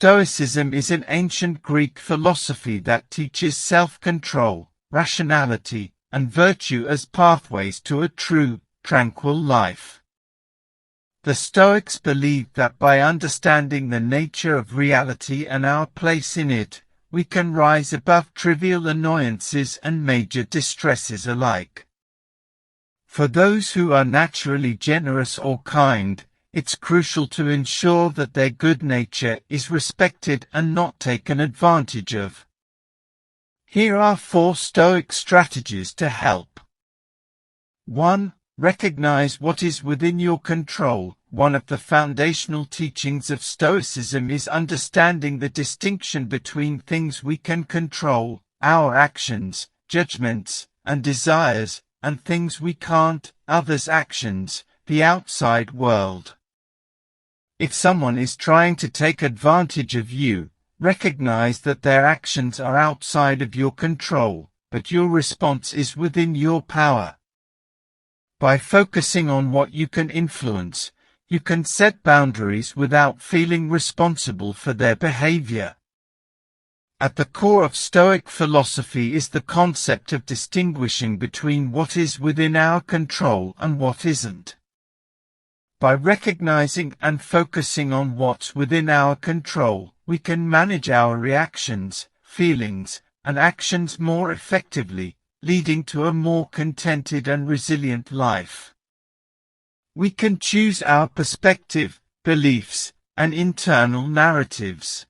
Stoicism is an ancient Greek philosophy that teaches self-control, rationality, and virtue as pathways to a true, tranquil life. The Stoics believed that by understanding the nature of reality and our place in it, we can rise above trivial annoyances and major distresses alike. For those who are naturally generous or kind, it's crucial to ensure that their good nature is respected and not taken advantage of. Here are 4 Stoic strategies to help. 1. Recognize what is within your control. One of the foundational teachings of Stoicism is understanding the distinction between things we can control, our actions, judgments, and desires, and things we can't, others' actions, the outside world. If someone is trying to take advantage of you, recognize that their actions are outside of your control, but your response is within your power. By focusing on what you can influence, you can set boundaries without feeling responsible for their behavior. At the core of Stoic philosophy is the concept of distinguishing between what is within our control and what isn't. By recognizing and focusing on what's within our control, we can manage our reactions, feelings, and actions more effectively, leading to a more contented and resilient life. We can choose our perspective, beliefs, and internal narratives.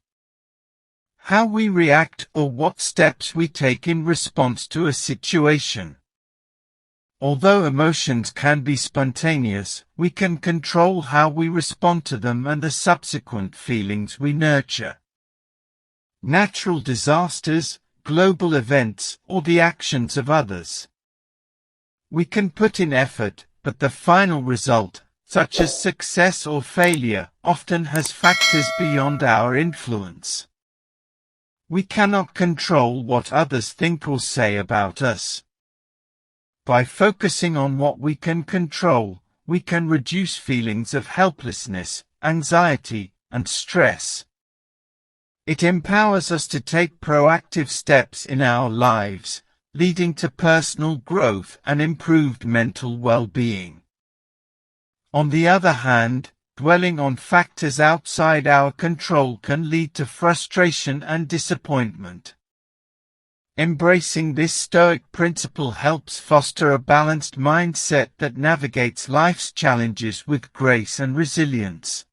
How we react or what steps we take in response to a situation. Although emotions can be spontaneous, we can control how we respond to them and the subsequent feelings we nurture. Natural disasters, global events, or the actions of others. We can put in effort, but the final result, such as success or failure, often has factors beyond our influence. We cannot control what others think or say about us. By focusing on what we can control, we can reduce feelings of helplessness, anxiety, and stress. It empowers us to take proactive steps in our lives, leading to personal growth and improved mental well-being. On the other hand, dwelling on factors outside our control can lead to frustration and disappointment. Embracing this Stoic principle helps foster a balanced mindset that navigates life's challenges with grace and resilience.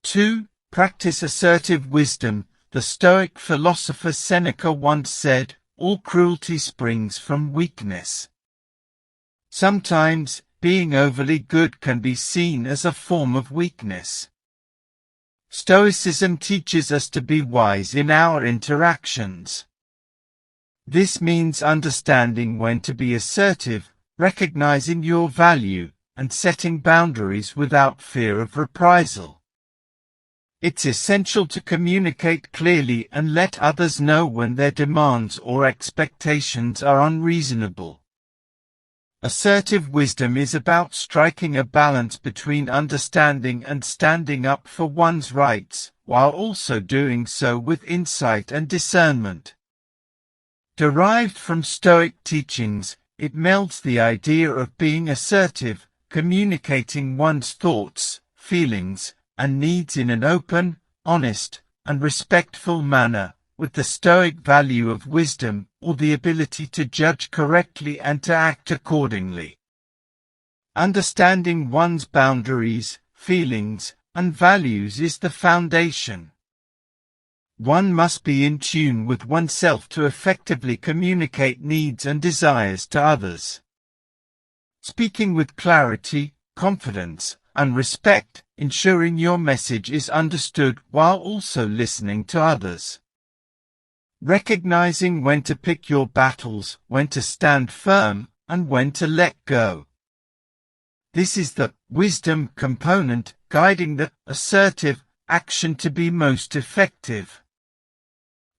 2. Practice assertive wisdom. The Stoic philosopher Seneca once said, "All cruelty springs from weakness." Sometimes, being overly good can be seen as a form of weakness. Stoicism teaches us to be wise in our interactions. This means understanding when to be assertive, recognizing your value, and setting boundaries without fear of reprisal. It's essential to communicate clearly and let others know when their demands or expectations are unreasonable. Assertive wisdom is about striking a balance between understanding and standing up for one's rights, while also doing so with insight and discernment. Derived from Stoic teachings, it melds the idea of being assertive, communicating one's thoughts, feelings, and needs in an open, honest, and respectful manner, with the Stoic value of wisdom, or the ability to judge correctly and to act accordingly. Understanding one's boundaries, feelings, and values is the foundation. One must be in tune with oneself to effectively communicate needs and desires to others. Speaking with clarity, confidence, and respect, ensuring your message is understood while also listening to others. Recognizing when to pick your battles, when to stand firm, and when to let go. This is the wisdom component guiding the assertive action to be most effective.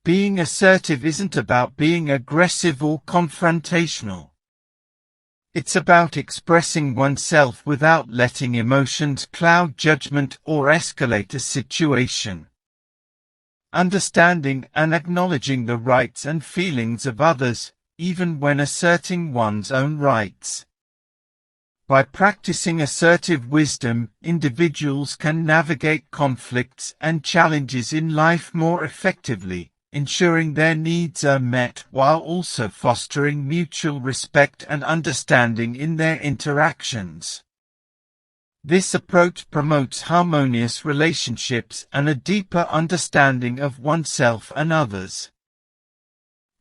Being assertive isn't about being aggressive or confrontational. It's about expressing oneself without letting emotions cloud judgment or escalate a situation. understanding and acknowledging the rights and feelings of others, even when asserting one's own rights. By practicing assertive wisdom, individuals can navigate conflicts and challenges in life more effectively, ensuring their needs are met while also fostering mutual respect and understanding in their interactions. This approach promotes harmonious relationships and a deeper understanding of oneself and others.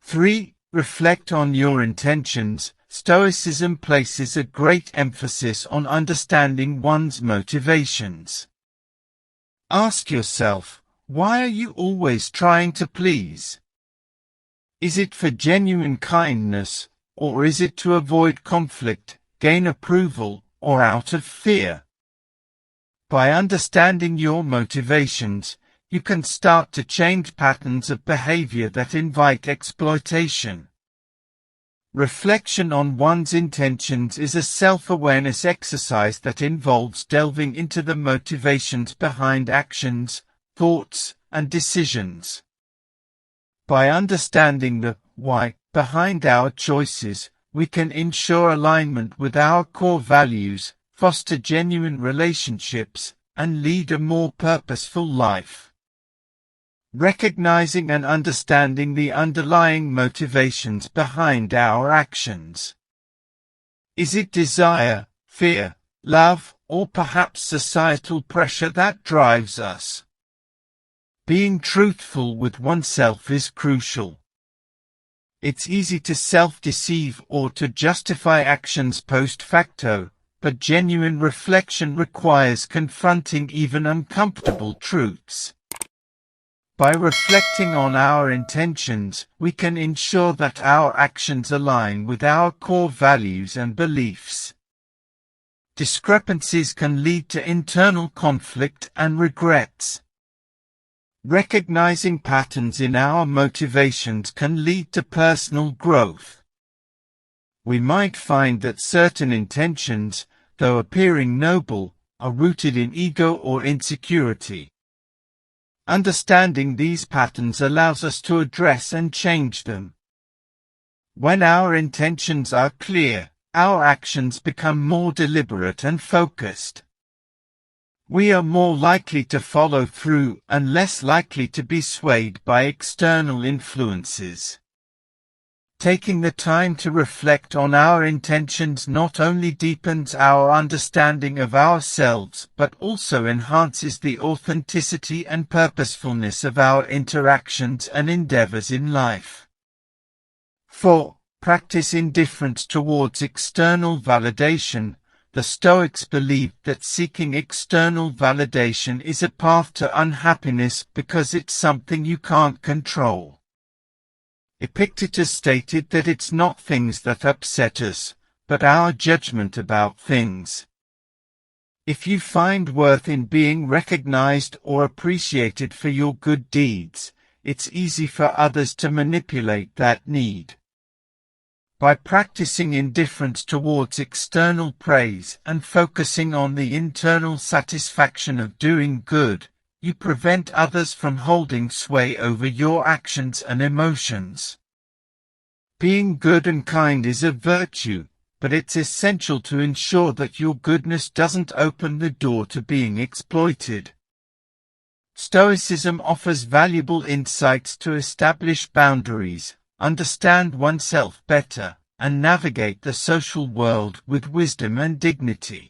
3. Reflect on your intentions. Stoicism places a great emphasis on understanding one's motivations. Ask yourself, why are you always trying to please? Is it for genuine kindness, or is it to avoid conflict, gain approval, or out of fear? By understanding your motivations, you can start to change patterns of behavior that invite exploitation. Reflection on one's intentions is a self-awareness exercise that involves delving into the motivations behind actions, thoughts, and decisions. By understanding the why behind our choices, we can ensure alignment with our core values, foster genuine relationships, and lead a more purposeful life. Recognizing and understanding the underlying motivations behind our actions. Is it desire, fear, love, or perhaps societal pressure that drives us? Being truthful with oneself is crucial. It's easy to self-deceive or to justify actions post facto, but genuine reflection requires confronting even uncomfortable truths. By reflecting on our intentions, we can ensure that our actions align with our core values and beliefs. Discrepancies can lead to internal conflict and regrets. Recognizing patterns in our motivations can lead to personal growth. We might find that certain intentions, though appearing noble, are rooted in ego or insecurity. Understanding these patterns allows us to address and change them. When our intentions are clear, our actions become more deliberate and focused. We are more likely to follow through and less likely to be swayed by external influences. Taking the time to reflect on our intentions not only deepens our understanding of ourselves but also enhances the authenticity and purposefulness of our interactions and endeavors in life. 4. Practice indifference towards external validation. The Stoics believed that seeking external validation is a path to unhappiness because it's something you can't control. Epictetus stated that it's not things that upset us, but our judgment about things. If you find worth in being recognized or appreciated for your good deeds, it's easy for others to manipulate that need. By practicing indifference towards external praise and focusing on the internal satisfaction of doing good, you prevent others from holding sway over your actions and emotions. Being good and kind is a virtue, but it's essential to ensure that your goodness doesn't open the door to being exploited. Stoicism offers valuable insights to establish boundaries, understand oneself better, and navigate the social world with wisdom and dignity.